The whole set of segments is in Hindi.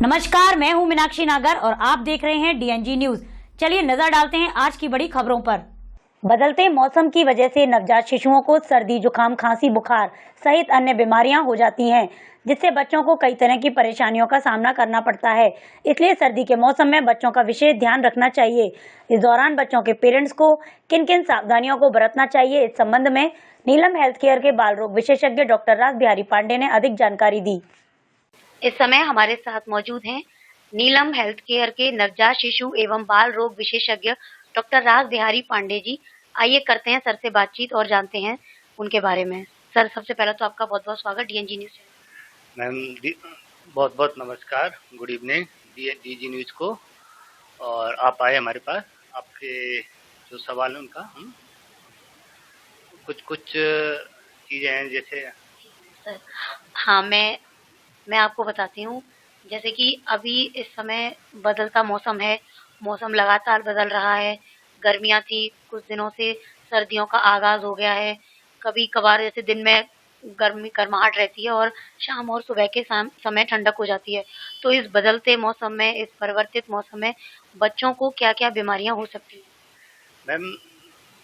नमस्कार, मैं हूं मीनाक्षी नागर और आप देख रहे हैं डीएनजी न्यूज। चलिए नजर डालते हैं आज की बड़ी खबरों पर। बदलते मौसम की वजह से नवजात शिशुओं को सर्दी, जुकाम, खांसी, बुखार सहित अन्य बीमारियां हो जाती हैं, जिससे बच्चों को कई तरह की परेशानियों का सामना करना पड़ता है। इसलिए सर्दी के मौसम में बच्चों का विशेष ध्यान रखना चाहिए। इस दौरान बच्चों के पेरेंट्स को किन किन सावधानियों को बरतना चाहिए, इस संबंध में नीलम हेल्थ केयर के बाल रोग विशेषज्ञ डॉक्टर रास बिहारी पांडे ने अधिक जानकारी दी। इस समय हमारे साथ मौजूद हैं नीलम हेल्थ केयर के नवजात शिशु एवं बाल रोग विशेषज्ञ डॉक्टर रास बिहारी पांडे जी। आइए करते हैं सर से बातचीत और जानते हैं उनके बारे में। सर, सबसे पहले तो आपका बहुत बहुत स्वागत डीएनजी न्यूज चैनल। मैम बहुत बहुत नमस्कार, गुड इवनिंग डीजी न्यूज को। और आप आए हमारे पास, आपके जो सवाल है उनका हम कुछ चीज़ें हैं जैसे। सर हाँ, मैं आपको बताती हूँ, जैसे कि अभी इस समय बदलता मौसम है, मौसम लगातार बदल रहा है। गर्मियाँ थी, कुछ दिनों से सर्दियों का आगाज़ हो गया है। कभी कभार जैसे दिन में गर्माहट रहती है और शाम और सुबह के समय ठंडक हो जाती है। तो इस बदलते मौसम में, इस परिवर्तित मौसम में बच्चों को क्या क्या बीमारियां हो सकती हैं? मैम,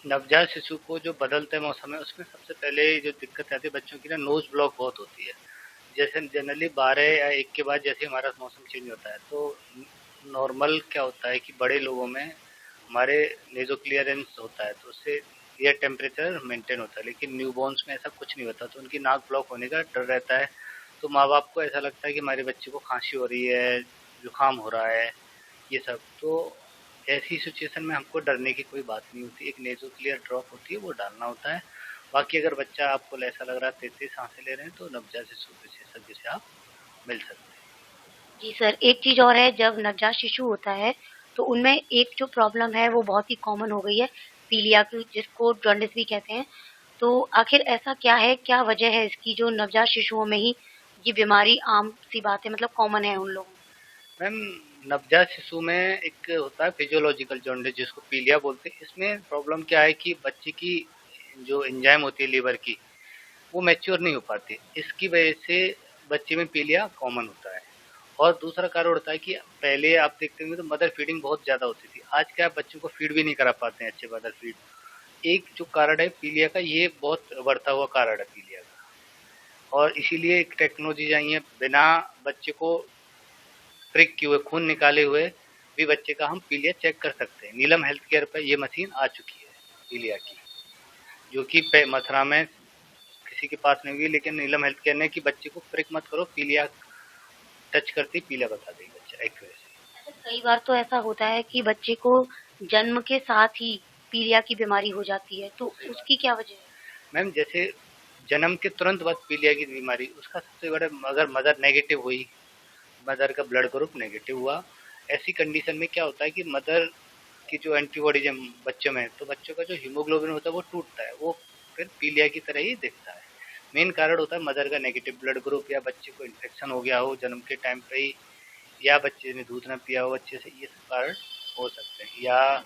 नवजात शिशु को जो बदलते मौसम है उसमें सबसे पहले जो दिक्कत आती है बच्चों की ना, नोज ब्लॉक बहुत होती है। जैसे जनरली 12 या 1 के बाद जैसे हमारा मौसम चेंज होता है तो नॉर्मल क्या होता है कि बड़े लोगों में हमारे नेजो क्लियरेंस होता है, तो उससे एयर टेम्परेचर मेंटेन होता है। लेकिन न्यूबॉर्न्स में ऐसा कुछ नहीं होता, तो उनकी नाक ब्लॉक होने का डर रहता है। तो माँ बाप को ऐसा लगता है कि हमारे बच्चे को खांसी हो रही है, जुकाम हो रहा है, ये सब। तो ऐसी सिचुएशन में हमको डरने की कोई बात नहीं होती। एक नेजो क्लियर ड्रॉप होती है, वो डालना होता है। बाकी अगर बच्चा आपको ऐसा लग रहा है तेज सांसें ले रहे हैं तो नवजात शिशु विशेषज्ञ से आप मिल सकते हैं। जी सर, एक चीज़ और है, जब नवजात शिशु होता है तो उनमें एक जो प्रॉब्लम है वो बहुत ही कॉमन हो गई है, पीलिया की, जिसको जॉन्डिस भी कहते हैं। तो आखिर ऐसा क्या है, क्या वजह है इसकी, जो नवजात शिशुओं में ही ये बीमारी आम सी बात है, मतलब कॉमन है उन लोगों में? मैम, नवजात शिशु में एक होता है फिजियोलॉजिकल जॉन्डिस, जिसको पीलिया बोलते हैं। इसमें प्रॉब्लम क्या है कि बच्चे की जो एंजाइम होती है लीवर की, वो मैच्योर नहीं हो पाती। इसकी वजह से बच्चे में पीलिया कॉमन होता है। और दूसरा कारण होता है कि पहले आप देखते होंगे तो मदर फीडिंग बहुत ज़्यादा होती थी। आज क्या बच्चों को फीड भी नहीं करा पाते हैं अच्छे मदर फीड। एक जो कारण है पीलिया का, ये बहुत बढ़ता हुआ कारण है पीलिया का। और इसीलिए एक टेक्नोलॉजी आई है, बिना बच्चे को प्रिक किए हुए, खून निकाले हुए भी बच्चे का हम पीलिया चेक कर सकते हैं। नीलम हेल्थ केयर पर ये मशीन आ चुकी है पीलिया की, जो कि मथुरा में किसी के पास नहीं हुई। लेकिन नीलम हेल्थ केयर ने कि बच्चे को प्रिक मत करो, पीलिया टच करते पीलिया बता देगी बच्चा एक्यूरेसी। कई बार तो ऐसा होता है कि बच्चे को जन्म के साथ ही पीलिया की बीमारी हो जाती है, तो उसकी क्या वजह है? मैम, जैसे जन्म के तुरंत बाद पीलिया की बीमारी, उसका सबसे बड़ा, अगर मदर नेगेटिव हुई, मदर का ब्लड ग्रुप नेगेटिव हुआ, ऐसी कंडीशन में क्या होता है कि मदर की जो एंटीबॉडीज बच्चों में, तो बच्चों का जो हीमोग्लोबिन होता है वो टूटता है, वो फिर पीलिया की तरह ही दिखता है। मेन कारण होता है मदर का नेगेटिव ब्लड ग्रुप, या बच्चे को इन्फेक्शन हो गया हो जन्म के टाइम पे ही, या बच्चे ने दूध ना पिया हो अच्छे से, ये सब कारण हो सकते हैं। या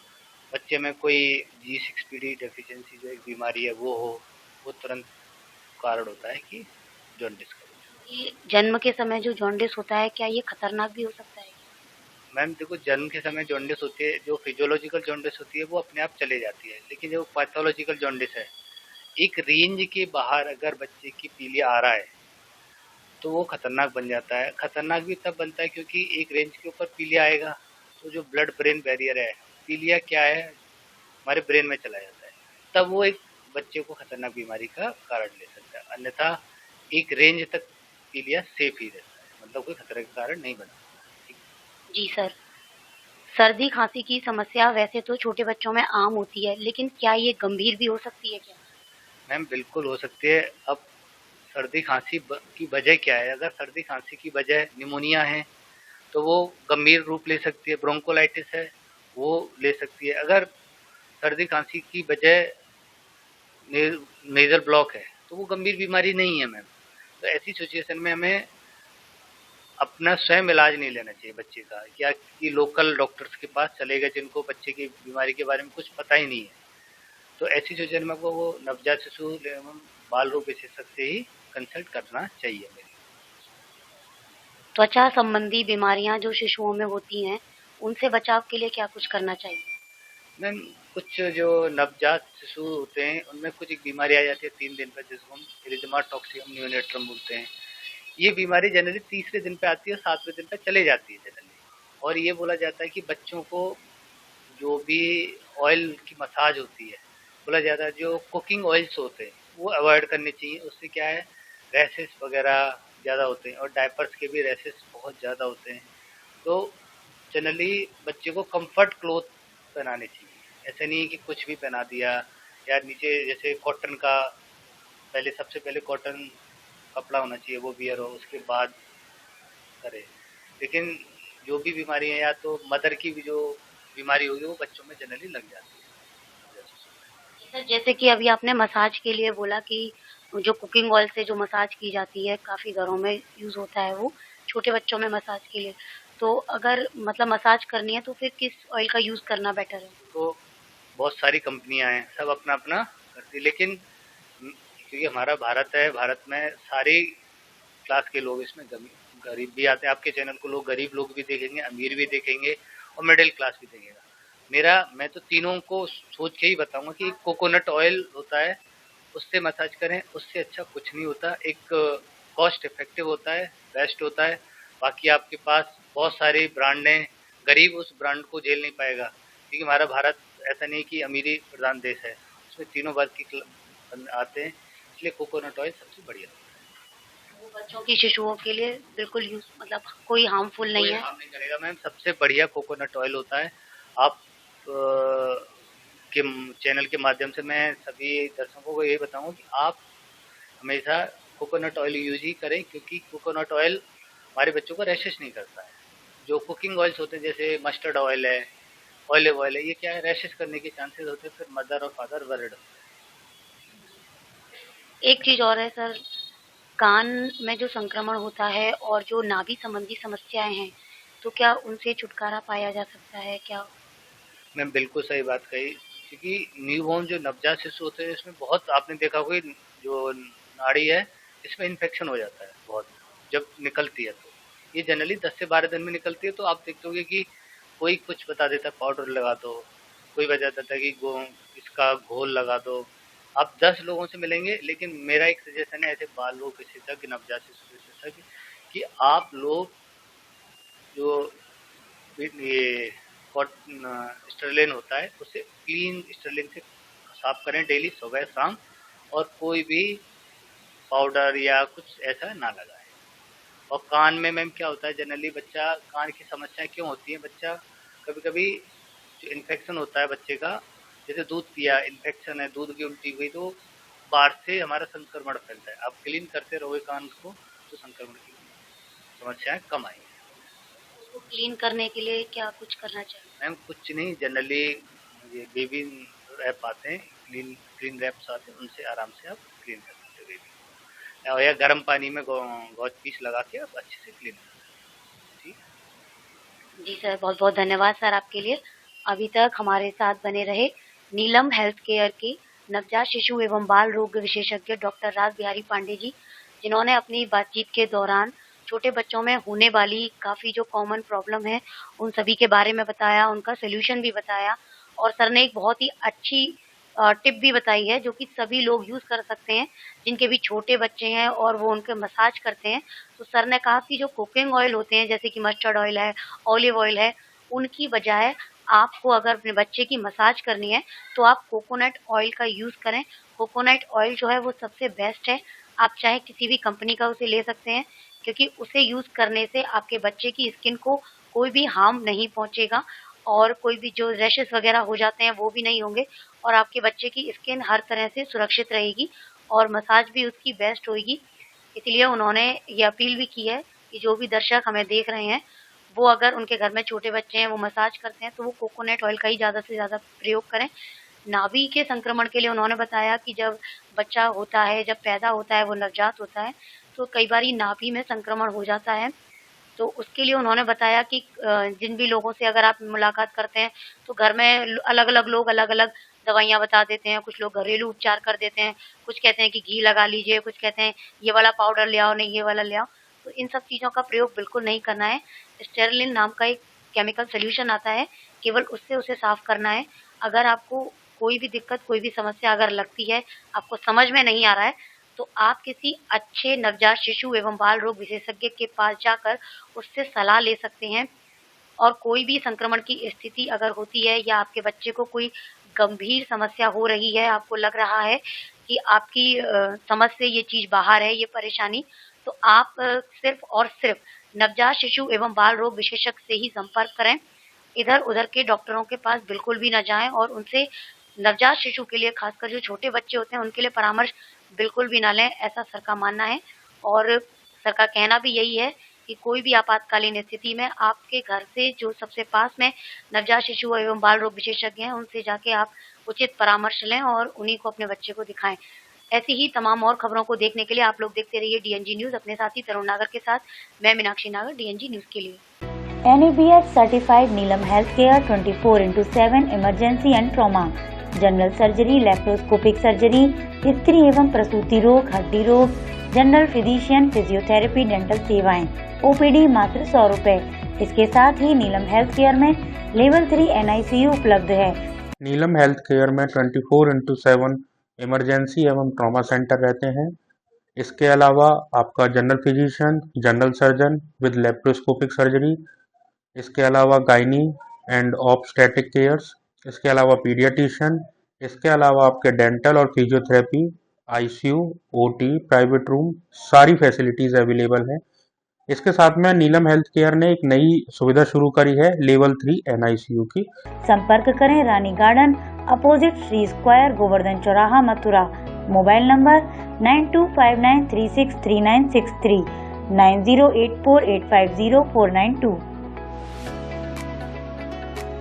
बच्चे में कोई G6PD डेफिशिएंसी जो एक बीमारी है वो हो, वो तुरंत कारण होता है कि जॉन्डिस का। ये जन्म के समय जो जॉन्डिस होता है, क्या ये खतरनाक भी हो सकता है? मैम देखो, जन्म के समय जॉन्डिस होती है, जो फिजियोलॉजिकल जॉन्डिस होती है वो अपने आप चले जाती है। लेकिन जो पैथोलॉजिकल जॉन्डिस है, एक रेंज के बाहर अगर बच्चे की पीलिया आ रहा है तो वो खतरनाक बन जाता है। खतरनाक भी तब बनता है क्योंकि एक रेंज के ऊपर पीलिया आएगा तो जो ब्लड ब्रेन बैरियर है, पीलिया क्या है, हमारे ब्रेन में चला जाता है, तब वो एक बच्चे को खतरनाक बीमारी का कारण ले सकता है। अन्यथा एक रेंज तक पीलिया सेफ ही रहता है, मतलब कोई खतरे का कारण नहीं बना। जी सर, सर्दी खांसी की समस्या वैसे तो छोटे बच्चों में आम होती है, लेकिन क्या ये गंभीर भी हो सकती है क्या? मैम बिल्कुल हो सकती है। अब सर्दी खांसी की वजह क्या है? अगर सर्दी खांसी की वजह निमोनिया है तो वो गंभीर रूप ले सकती है। ब्रोंकोलाइटिस है, वो ले सकती है। अगर सर्दी खांसी की वजह नेजल ब्लॉक है तो वो गंभीर बीमारी नहीं है मैम। तो ऐसी सिचुएशन में हमें अपना स्वयं इलाज नहीं लेना चाहिए बच्चे का, या कि लोकल डॉक्टर्स के पास चले गए जिनको बच्चे की बीमारी के बारे में कुछ पता ही नहीं है। तो ऐसी सिचुएशन में वो नवजात शिशु एवं बाल रोग विशेषज्ञ से ही कंसल्ट करना चाहिए मेरी। त्वचा संबंधी बीमारियां जो शिशुओं में होती हैं, उनसे बचाव के लिए क्या कुछ करना चाहिए? मैम कुछ जो नवजात शिशु होते हैं उनमें कुछ एक बीमारी आ जाती है 3 दिन पर, जिसको हम इरिथमा टॉक्सिकम नियोनेट्रम बोलते हैं। ये बीमारी जनरली तीसरे दिन पे आती है, 7वें दिन पे चले जाती है जनरली। और ये बोला जाता है कि बच्चों को जो भी ऑयल की मसाज होती है, बोला जाता है जो कुकिंग ऑयल्स होते हैं वो अवॉइड करनी चाहिए। उससे क्या है, रैशेस वगैरह ज़्यादा होते हैं और डायपर्स के भी रैशेस बहुत ज़्यादा होते हैं। तो जनरली बच्चे को कंफर्ट क्लोथ पहनाने चाहिए। ऐसा नहीं है कि कुछ भी पहना दिया, या नीचे जैसे कॉटन का, पहले सबसे पहले कॉटन कपड़ा होना चाहिए, वो वियर हो, उसके बाद करे। लेकिन जो भी बीमारी है, या तो मदर की भी जो बीमारी होगी वो बच्चों में जनरली लग जाती है। सर, जैसे कि अभी आपने मसाज के लिए बोला कि जो कुकिंग ऑयल से जो मसाज की जाती है, काफ़ी घरों में यूज़ होता है वो, छोटे बच्चों में मसाज के लिए। तो अगर मतलब मसाज करनी है तो फिर किस ऑयल का यूज़ करना बेटर है? तो बहुत सारी कंपनियां हैं, सब अपना अपना करती है, लेकिन क्योंकि हमारा भारत है, भारत में सारी क्लास के लोग इसमें गरीब भी आते हैं। आपके चैनल को लोग गरीब लोग भी देखेंगे, अमीर भी देखेंगे और मिडिल क्लास भी देखेगा। मैं तो तीनों को सोच के ही बताऊंगा कि कोकोनट ऑयल होता है, उससे मसाज करें, उससे अच्छा कुछ नहीं होता। एक कॉस्ट इफेक्टिव होता है, बेस्ट होता है। बाकी आपके पास बहुत सारे ब्रांड हैं, गरीब उस ब्रांड को झेल नहीं पाएगा, क्योंकि हमारा भारत ऐसा नहीं कि अमीरी प्रधान देश है, उसमें तीनों वर्ग के आते हैं, इसलिए कोकोनट ऑयल सबसे बढ़िया होता है। वो बच्चों की, शिशुओं के लिए बिल्कुल यूज़ मतलब कोई हार्मफुल नहीं कोई है? हार्म नहीं करेगा मैम, सबसे बढ़िया कोकोनट ऑयल होता है। आप के चैनल के माध्यम से मैं सभी दर्शकों को यही बताऊंगा कि आप हमेशा कोकोनट ऑयल यूज ही करें, क्योंकि कोकोनट ऑयल हमारे बच्चों को रैशेस नहीं करता है। जो कुकिंग ऑयल्स होते हैं जैसे मस्टर्ड ऑयल है, ऑलिव ऑयल है, ये क्या है, रैशेस करने के चांसेस होते हैं, फिर मदर और फादर वर्ड होते एक चीज़ और है सर, कान में जो संक्रमण होता है और जो नाभि संबंधी समस्याएं हैं, तो क्या उनसे छुटकारा पाया जा सकता है क्या? हैं। मैम बिल्कुल सही बात कही, क्योंकि न्यूबॉर्न जो नवजात शिशु होते हैं इसमें बहुत, आपने देखा होगा जो नाड़ी है इसमें इन्फेक्शन हो जाता है बहुत, जब निकलती है। तो ये जनरली 10 से 12 दिन में निकलती है। तो आप देखते होंगे कि कोई कुछ बता देता है पाउडर लगा दो, कोई बता देता है कि इसका घोल लगा दो। आप 10 लोगों से मिलेंगे, लेकिन मेरा एक सजेशन है ऐसे बाल रोग विशेषज्ञ, नवजात शिशु विशेषज्ञ, कि आप लोग जो ये स्टरलिन होता है उसे क्लीन स्टरलिन से साफ करें डेली, सुबह शाम, और कोई भी पाउडर या कुछ ऐसा ना लगाएं। और कान में मैम क्या होता है, जनरली बच्चा, कान की समस्याएं क्यों होती है, बच्चा कभी कभी जो इन्फेक्शन होता है बच्चे का, जैसे दूध पिया, इन्फेक्शन है, दूध की उल्टी हुई, तो बाहर से हमारा संक्रमण फैलता है। आप क्लीन करते रहोगे कान को, तो संक्रमण की समस्याएं कम आएंगी। उसको क्लीन करने के लिए क्या कुछ करना चाहिए? मैम कुछ नहीं, जनरली ये बेबी रैप आते हैं, क्लीन रैप्स आते हैं, उनसे आराम से आप क्लीन कर सकते हो बेबी को, या गर्म पानी में गौच पीस लगा के आप अच्छे से क्लीन कर सकते हो। जी सर, बहुत बहुत धन्यवाद सर आपके लिए। अभी तक हमारे साथ बने रहे नीलम हेल्थ केयर के नवजात शिशु एवं बाल रोग विशेषज्ञ डॉक्टर राज बिहारी पांडे जी, जिन्होंने अपनी बातचीत के दौरान छोटे बच्चों में होने वाली काफ़ी जो कॉमन प्रॉब्लम है उन सभी के बारे में बताया, उनका सोल्यूशन भी बताया, और सर ने एक बहुत ही अच्छी टिप भी बताई है जो कि सभी लोग यूज़ कर सकते हैं जिनके भी छोटे बच्चे हैं और वो उनके मसाज करते हैं। तो सर ने कहा कि जो कुकिंग ऑयल होते हैं जैसे कि मस्टर्ड ऑयल है, ऑलिव ऑयल है, उनकी बजाय आपको अगर अपने बच्चे की मसाज करनी है तो आप कोकोनट ऑयल का यूज़ करें। कोकोनट ऑयल जो है वो सबसे बेस्ट है। आप चाहे किसी भी कंपनी का उसे ले सकते हैं, क्योंकि उसे यूज़ करने से आपके बच्चे की स्किन को कोई भी हार्म नहीं पहुंचेगा और कोई भी जो रैशेस वगैरह हो जाते हैं वो भी नहीं होंगे, और आपके बच्चे की स्किन हर तरह से सुरक्षित रहेगी और मसाज भी उसकी बेस्ट होगी। इसलिए उन्होंने ये अपील भी की है कि जो भी दर्शक हमें देख रहे हैं वो अगर उनके घर में छोटे बच्चे हैं, वो मसाज करते हैं, तो वो कोकोनट ऑयल का ही ज़्यादा से ज़्यादा प्रयोग करें। नाभि के संक्रमण के लिए उन्होंने बताया कि जब बच्चा होता है, जब पैदा होता है, वो नवजात होता है, तो कई बारी नाभि में संक्रमण हो जाता है। तो उसके लिए उन्होंने बताया कि जिन भी लोगों से अगर आप मुलाकात करते हैं तो घर में अलग-अलग लोग अलग-अलग दवाइयाँ बता देते हैं, कुछ लोग घरेलू उपचार कर देते हैं, कुछ कहते हैं कि घी लगा लीजिए, कुछ कहते हैं ये वाला पाउडर ले आओ, नहीं ये वाला ले आओ। तो तो इन सब चीज़ों का प्रयोग बिल्कुल नहीं करना है। स्टेरिलिन नाम का एक केमिकल सोल्यूशन आता है, केवल उससे उसे साफ करना है। अगर आपको कोई भी दिक्कत, कोई भी समस्या अगर लगती है, आपको समझ में नहीं आ रहा है, तो आप किसी अच्छे नवजात शिशु एवं बाल रोग विशेषज्ञ के पास जाकर उससे सलाह ले सकते हैं। और कोई भी संक्रमण की स्थिति अगर होती है या आपके बच्चे को कोई गंभीर समस्या हो रही है, आपको लग रहा है कि आपकी समझ से ये चीज़ बाहर है, ये परेशानी, तो आप सिर्फ और सिर्फ नवजात शिशु एवं बाल रोग विशेषज्ञ से ही संपर्क करें। इधर-उधर के डॉक्टरों के पास बिल्कुल भी ना जाएँ और उनसे नवजात शिशु के लिए, खासकर जो छोटे बच्चे होते हैं, उनके लिए परामर्श बिल्कुल भी ना लें, ऐसा सर का मानना है। और सर का कहना भी यही है कि कोई भी आपातकालीन स्थिति में आपके घर से जो सबसे पास में नवजात शिशु एवं बाल रोग विशेषज्ञ हैं, उनसे जाके आप उचित परामर्श लें और उन्हीं को अपने बच्चे को दिखाएं। ऐसी ही तमाम और खबरों को देखने के लिए आप लोग देखते रहिए डीएनजी न्यूज़ अपने साथी तरुण नागर के साथ। मैं मीनाक्षी नागर, डीएनजी न्यूज़ के लिए। NABH certified Neelam health care 24/7 emergency and trauma, general surgery, laparoscopic surgery, स्त्री एवं प्रसूति रोग, हड्डी रोग, जनरल फिजिशियन, फिजियोथेरेपी, डेंटल सेवाएं, OPD मात्र 100 रुपए। इसके साथ ही नीलम हेल्थ केयर में लेवल 3 NICU उपलब्ध है। नीलम हेल्थ केयर में 24/7 इमरजेंसी एवं ट्रॉमा सेंटर रहते हैं। इसके अलावा आपका general physician, general surgeon with laparoscopic surgery, इसके अलावा गायनी एंड ऑब्स्टेटिक केयर्स, इसके अलावा पीडियाट्रिशियन, इसके अलावा आपके डेंटल और physiotherapy, ICU, OT, private room, सारी फैसिलिटीज़ अवेलेबल हैं। इसके साथ में नीलम हेल्थ केयर ने एक नई सुविधा शुरू करी है, लेवल 3 NICU की। संपर्क करें Rani garden opposite Shri square, Govardhan चौराहा, मथुरा। Mobile number 9259363963, 9084850492।